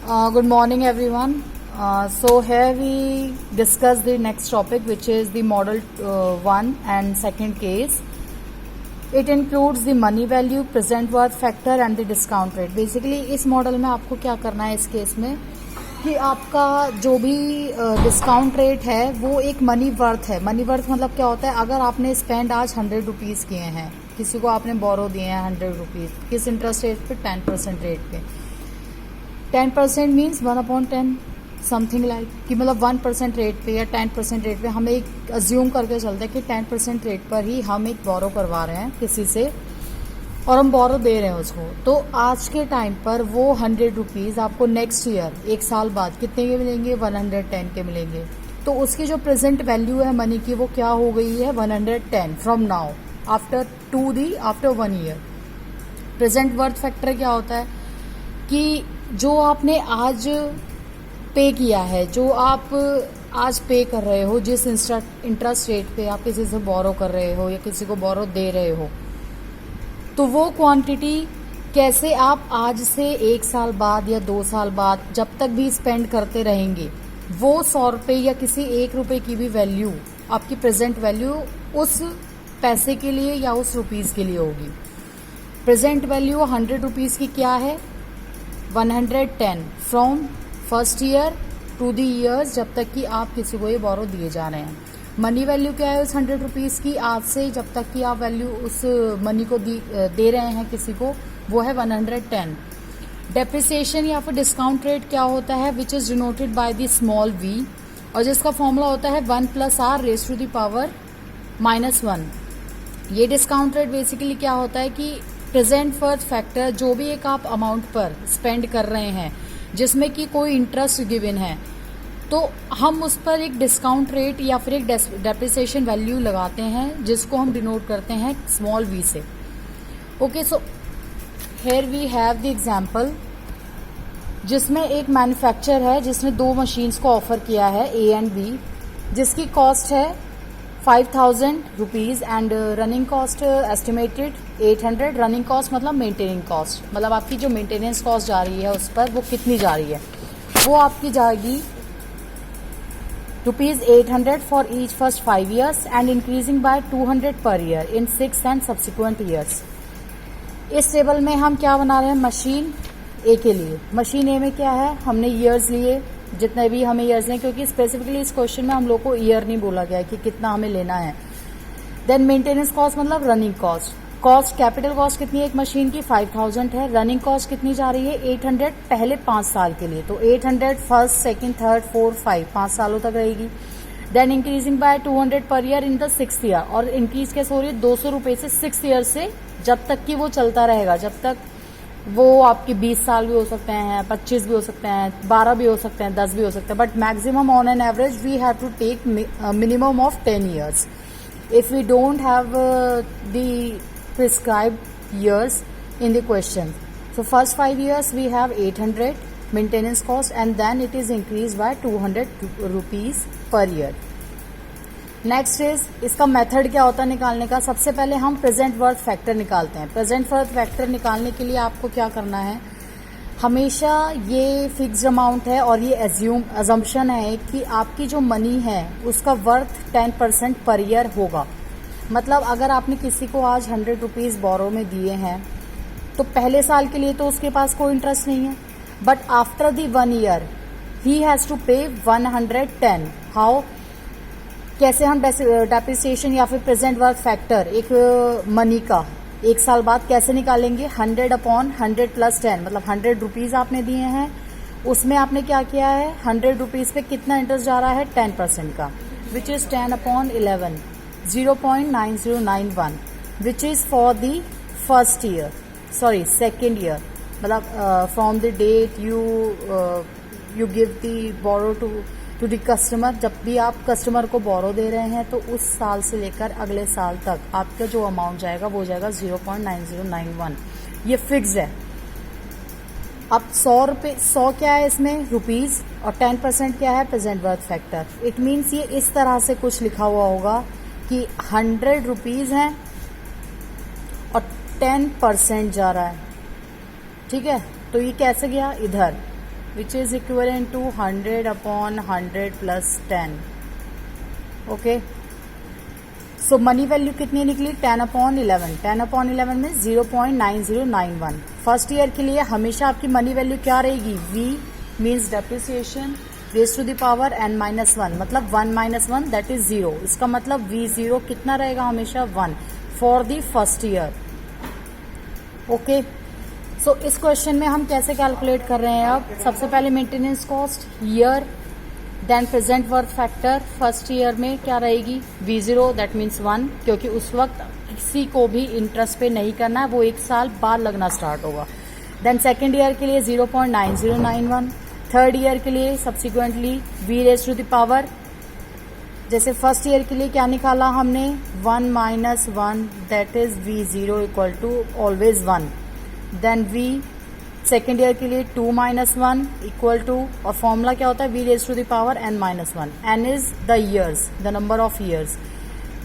Good morning, everyone. So here we discuss the next topic, which is the model 1 and second case. It includes the money value, present worth factor and the discount rate. Basically इस model में आपको क्या करना है इस case में कि आपका जो भी डिस्काउंट रेट है वो एक मनी वर्थ है. मनी वर्थ मतलब क्या होता है, अगर आपने स्पेंड आज 100 रुपीज़ किए हैं, किसी को आपने बोरो दिए हैं 100 रुपीज़, किस इंटरेस्ट रेट पे, 10% रेट पे. 10% मीन्स 1/10 समथिंग लाइक कि मतलब 1% रेट पे या 10% रेट पे हम एक अज्यूम करके चलते हैं कि 10% रेट पर ही हम एक बोरो करवा रहे हैं किसी से और हम बोरो दे रहे हैं उसको. तो आज के टाइम पर वो 100 रुपीज़ आपको नेक्स्ट ईयर एक साल बाद कितने के मिलेंगे, 110 के मिलेंगे. तो उसकी जो प्रेजेंट वैल्यू है मनी की वो क्या हो गई है, 110 from now after 1 year. Present worth factor क्या होता है कि जो आपने आज पे किया है, जो आप आज पे कर रहे हो, जिस इंटरेस्ट रेट पे आप किसी से बोरो कर रहे हो या किसी को बोरो दे रहे हो, तो वो क्वांटिटी कैसे आप आज से 1 साल बाद या 2 साल बाद जब तक भी स्पेंड करते रहेंगे, वो 100 रुपये या किसी 1 रुपये की भी वैल्यू, आपकी प्रेजेंट वैल्यू उस पैसे के लिए या उस रुपीज़ के लिए होगी. प्रेजेंट वैल्यू 100 रुपीज़ की क्या है, 110 from first year to the years जब तक कि आप किसी को ये बोरो दिए जा रहे हैं. मनी वैल्यू क्या है उस 100 रुपीज़ की, आज से जब तक कि आप वैल्यू उस मनी को दे रहे हैं किसी को, वो है 110. डेप्रिसिएशन या फिर डिस्काउंट रेट क्या होता है, which is denoted by the small V, और जिसका फॉर्मूला होता है 1 + r raise to the power -1. ये डिस्काउंट रेट बेसिकली क्या होता है कि प्रेजेंट वर्थ फैक्टर जो भी एक आप अमाउंट पर स्पेंड कर रहे हैं जिसमें कि कोई इंटरेस्ट गिवन है, तो हम उस पर एक डिस्काउंट रेट या फिर एक डेप्रिसिएशन वैल्यू लगाते हैं जिसको हम डिनोट करते हैं स्मॉल वी से. Okay, so here we have the example जिसमें एक मैन्युफैक्चरर है जिसने 2 मशीन्स को ऑफर किया है ए एंड बी, जिसकी कॉस्ट है 5,000 rupees and running cost estimated 800. Running cost मतलब मेंटेनिंग कॉस्ट, मतलब आपकी जो मेंटेनेंस कॉस्ट जा रही है उस पर वो कितनी जा रही है, वो आपकी जाएगी ₹800 for each first 5 years and increasing by 200 per year in 6 and subsequent years. इस टेबल में हम क्या बना रहे हैं, मशीन ए के लिए. मशीन ए में क्या है, हमने ईयर्स लिए, जितने भी हमें ईयर्स लें, क्योंकि स्पेसिफिकली इस क्वेश्चन में हम लोग को ईयर नहीं बोला गया है कि कितना हमें लेना है. देन मेंटेनेंस कॉस्ट मतलब running cost. Cost capital cost कितनी है एक मशीन की, 5,000 है. रनिंग कॉस्ट कितनी जा रही है, 800 पहले 5 साल के लिए, तो 800 फर्स्ट, सेकंड, थर्ड, फोर्थ, 5 सालों तक रहेगी. Then increasing by 200 per year in the 6th year, और इंक्रीज कैसे हो रही है, 200 रुपये से 6 ईयर से, जब तक कि वो चलता रहेगा, जब तक वो आपकी 20 साल भी हो सकते हैं, 25 भी हो सकते हैं, 12 भी हो सकते हैं, 10 भी हो सकते हैं, but maximum on an average we have to take minimum of 10 years if we don't have the prescribed years in the question. So first 5 years we have 800 maintenance cost and then it is increased by 200 rupees per year. Next is इसका method क्या होता है निकालने का. सबसे पहले हम present worth factor निकालते हैं. प्रेजेंट वर्थ फैक्टर निकालने के लिए आपको क्या करना है, हमेशा ये फिक्स्ड अमाउंट है और ये अजम्पशन है कि आपकी जो मनी है उसका वर्थ 10% पर ईयर होगा. मतलब अगर आपने किसी को आज 100 रुपीज़ बोरो में दिए हैं तो पहले साल के लिए तो उसके पास कोई इंटरेस्ट नहीं है, बट आफ्टर द 1 ईयर ही हैज़ टू पे 110. हाउ, कैसे हम डेप्रिसिएशन या फिर प्रेजेंट वर्थ फैक्टर एक मनी का 1 साल बाद कैसे निकालेंगे, 100/100 + 10, मतलब 100 रुपीज़ आपने दिए हैं, उसमें आपने क्या किया है, 100 रुपीज़ पे कितना इंटरेस्ट जा रहा है, 10% का, which is 10/11, 0.9091, which is for the first year, sorry second year, मतलब from the date you give the borrow to the customer. जब भी आप कस्टमर को बोरो दे रहे हैं तो उस साल से लेकर अगले साल तक आपका जो अमाउंट जाएगा वो जाएगा 0.9091. ये फिक्स है. अब 100 क्या है इसमें, रुपीज़, और 10% क्या है, present worth factor. It means ये इस तरह से कुछ लिखा हुआ होगा कि 100 रुपीज़ हैं और 10% जा रहा है. ठीक है, तो ये कैसे गया इधर, which is equivalent to 100 upon 100 plus 10. Okay. So money value कितनी निकली 10 अपॉन 11. 10 अपॉन 11 में 0.9091. फर्स्ट ईयर के लिए हमेशा आपकी मनी वैल्यू क्या रहेगी? v means depreciation raise to the power n minus 1, मतलब 1 माइनस 1 दैट इज 0. इसका मतलब v0 कितना रहेगा? हमेशा 1 for the first year. Okay. So इस क्वेश्चन में हम कैसे कैलकुलेट कर रहे हैं? अब सबसे पहले maintenance cost year, then present worth factor. First year में क्या रहेगी? v0 दैट मीन्स 1, क्योंकि उस वक्त किसी को भी इंटरेस्ट पे नहीं करना है, वो एक साल बाद लगना स्टार्ट होगा. देन सेकेंड ईयर के लिए 0.9091. थर्ड ईयर के लिए subsequently v raise to the power, जैसे फर्स्ट ईयर के लिए क्या निकाला हमने? 1 minus 1 that is v0 equal to always 1. Then v second year के लिए 2 माइनस 1 इक्वल टू, और फॉर्मूला क्या होता है? v raise to the power n minus 1. n is the years, the number of years.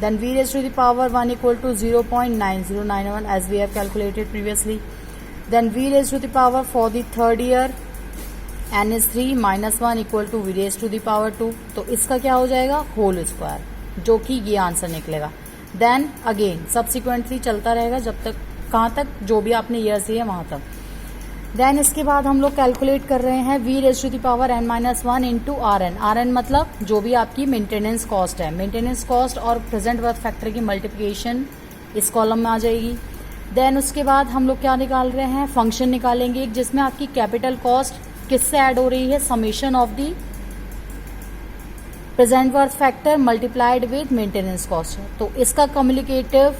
Then v raise to the power 1 equal to 0.9091 as we have calculated previously. Then v raise to the power for the third year n is 3 minus 1 equal to v raise to the power 2. तो इसका क्या हो जाएगा? Whole square, जो कि ये answer निकलेगा. Then again subsequently चलता रहेगा जब तक, कहाँ तक? जो भी आपने ईयर्स दिए वहां तक. देन इसके बाद हम लोग कैलकुलेट कर रहे हैं v raise to the power n minus 1 into rn. rn मतलब जो भी आपकी मेंटेनेंस कॉस्ट है. मेंटेनेंस कॉस्ट और प्रेजेंट वर्थ फैक्टर की मल्टीप्लिकेशन इस कॉलम में आ जाएगी. देन उसके बाद हम लोग क्या निकाल रहे हैं? फंक्शन निकालेंगे जिसमें आपकी कैपिटल कॉस्ट किससे ऐड हो रही है? Summation of the present worth factor multiplied with maintenance cost. तो इसका communicative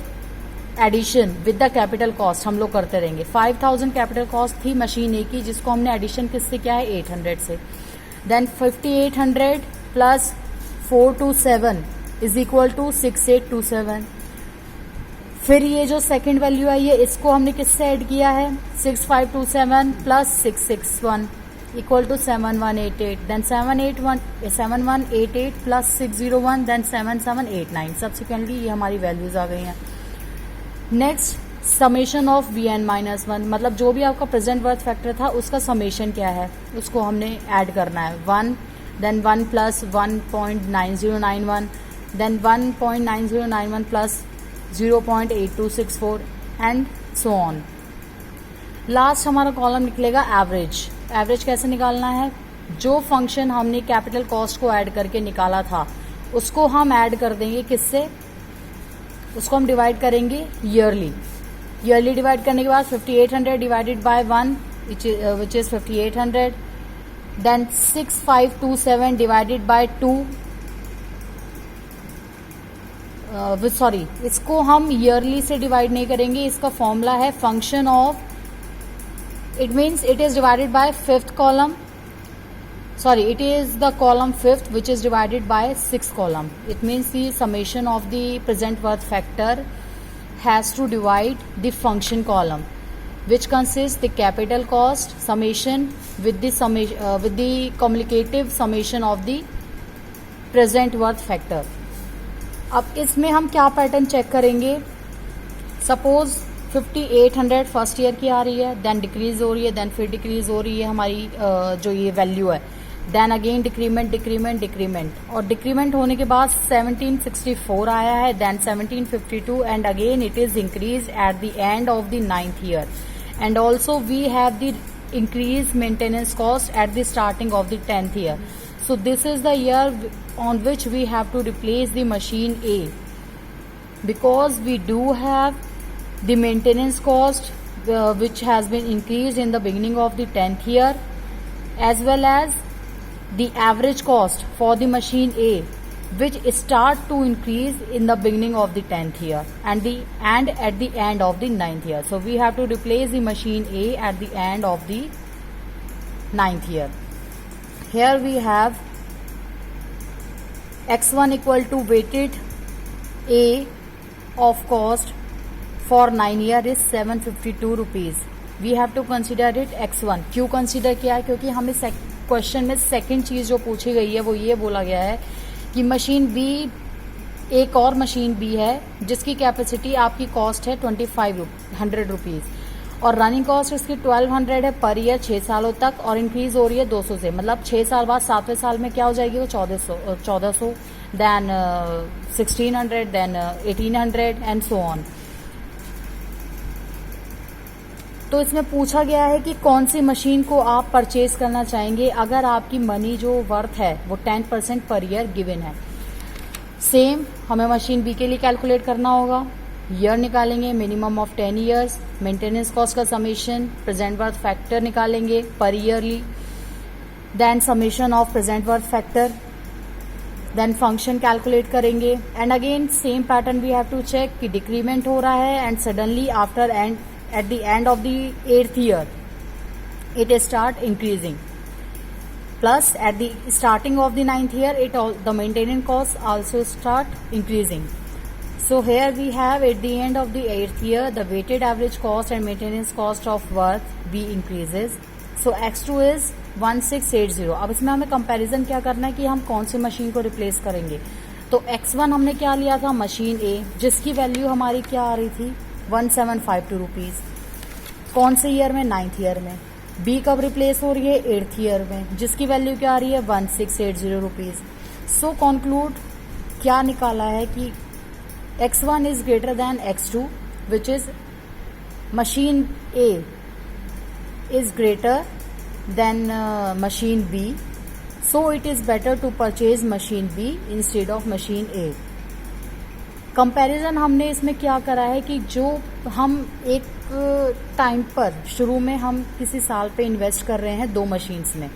addition with the capital cost हम लोग करते रहेंगे. 5000 कैपिटल कॉस्ट थी मशीन ए की, जिसको हमने एडिशन किससे किया है? 800 से. Then 5800 plus 427 is equal to 6827. फिर ये जो सेकंड वैल्यू आई है इसको हमने किससे ऐड किया है? 6527 plus 661 equal to 7188. Then 7188 plus 601 then 7789. Subsequently ये हमारी वैल्यूज आ गई हैं. Next summation of V N minus 1, मतलब जो भी आपका प्रेजेंट वर्थ फैक्टर था उसका समेशन क्या है, उसको हमने ऐड करना है. 1 then 1 plus 1.9091 then 1.9091 plus 0.8264 and so on. Last हमारा कॉलम निकलेगा एवरेज. एवरेज कैसे निकालना है? जो फंक्शन हमने कैपिटल कॉस्ट को ऐड करके निकाला था उसको हम ऐड कर देंगे किससे? उसको हम डिवाइड करेंगे ईयरली. ईयरली डिवाइड करने के बाद 5800 divided by 1 which is 5800. Then 6527 divided by 2, sorry इसको हम ईयरली से डिवाइड नहीं करेंगे. इसका फॉर्मूला है function of, it means it is divided by fifth column, sorry it is the column fifth which is divided by sixth column. It means the summation of the present worth factor has to divide the function column, which consists the capital cost summation with the with the cumulative summation of the present worth factor. अब इसमें हम क्या pattern check करेंगे? Suppose 5800 first year की आ रही है, then decrease हो रही है, देन फिर डिक्रीज हो रही है हमारी जो ये वैल्यू है. Then again decrement decrement decrement, और डिक्रीमेंट होने के बाद 1764 आया है, then 1752 and again it is increase at the end of the 9th year. And also we have the increase maintenance cost at the starting of the 10th year. So this is the year on which we have to replace the machine A, because we do have the maintenance cost which has been increased in the beginning of the 10th year, as well as the average cost for the machine A which start to increase in the beginning of the 10th year and at the end of the 9th year. So we have to replace the machine A at the end of the 9th year. Here we have x1 equal to weighted A of cost for 9 year is 752 rupees. We have to consider it x1. क्यों consider किया है? क्योंकि हमें question में second चीज जो पूछी गई है वो ये बोला गया है कि मशीन बी, एक और मशीन बी है जिसकी कैपेसिटी आपकी कॉस्ट है 2500 रुपीज, और रनिंग कॉस्ट इसकी 1200 है पर ईयर 6 सालों तक, और इंक्रीज हो रही है 200 से, मतलब 6 साल बाद 7वें साल में क्या हो जाएगी वो 1400, then 1600, then 1800 and so on. तो इसमें पूछा गया है कि कौन सी मशीन को आप परचेज करना चाहेंगे अगर आपकी मनी जो वर्थ है वो 10% पर ईयर गिवन है। सेम हमें मशीन बी के लिए कैलकुलेट करना होगा। ईयर निकालेंगे, minimum of 10 years, maintenance cost का समेशन, प्रेजेंट वर्थ फैक्टर निकालेंगे पर yearly, then summation of present worth factor, then function calculate करेंगे, and again same pattern we have to check कि डिक्रीमेंट हो रहा है and suddenly after and at the end of the 8th year it start increasing, plus at the starting of the 9th year the maintenance costs also start increasing. So here we have at the end of the 8th year the weighted average cost and maintenance cost of worth B increases. So X2 is 1680. अब इसमें हमें comparison क्या करना है कि हम कौन सी machine को रिप्लेस करेंगे। तो X1 हमने क्या लिया था, मशीन A, जिसकी वैल्यू हमारी क्या आ रही थी 1752 रुपीज। कौन से ईयर में, 9th ईयर में। बी कब रिप्लेस हो रही है, 8th ईयर में, जिसकी वैल्यू क्या आ रही है 1680 रुपीज। सो कॉन्क्लूड क्या निकाला है कि X1 is greater than X2 which is machine A is greater than machine B, so it is better to purchase machine B instead of machine A। Comparison हमने इसमें क्या करा है कि जो हम एक टाइम पर शुरू में हम किसी साल पे इन्वेस्ट कर रहे हैं 2 मशीन्स में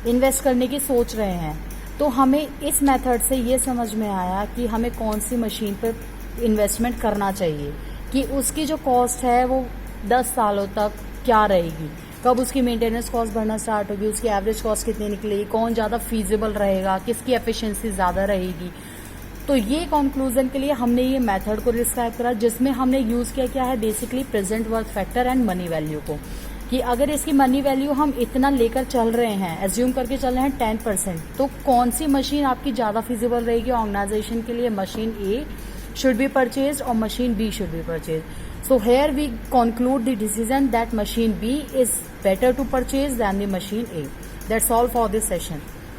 इन्वेस्ट करने की सोच रहे हैं, तो हमें इस मेथड से ये समझ में आया कि हमें कौन सी मशीन पर इन्वेस्टमेंट करना चाहिए, कि उसकी जो कॉस्ट है वो 10 सालों तक क्या रहेगी, कब उसकी मेंटेनेंस कॉस्ट बढ़ना स्टार्ट होगी, उसकी एवरेज कॉस्ट कितनी निकलेगी, कौन ज़्यादा फीजिबल रहेगा, किसकी एफिशिएंसी ज़्यादा रहेगी। तो ये कंक्लूजन के लिए हमने ये मेथड को डिस्क्राइब करा, जिसमें हमने यूज किया क्या है basically present worth factor and money value को, कि अगर इसकी मनी वैल्यू हम इतना लेकर चल रहे हैं, एज्यूम करके चल रहे हैं 10%, तो कौन सी मशीन आपकी ज्यादा फिजिबल रहेगी ऑर्गेनाइजेशन के लिए, machine A should be purchase और machine B should be purchase. So here we conclude the decision that machine B is better to purchase then the machine A. That's all for this session.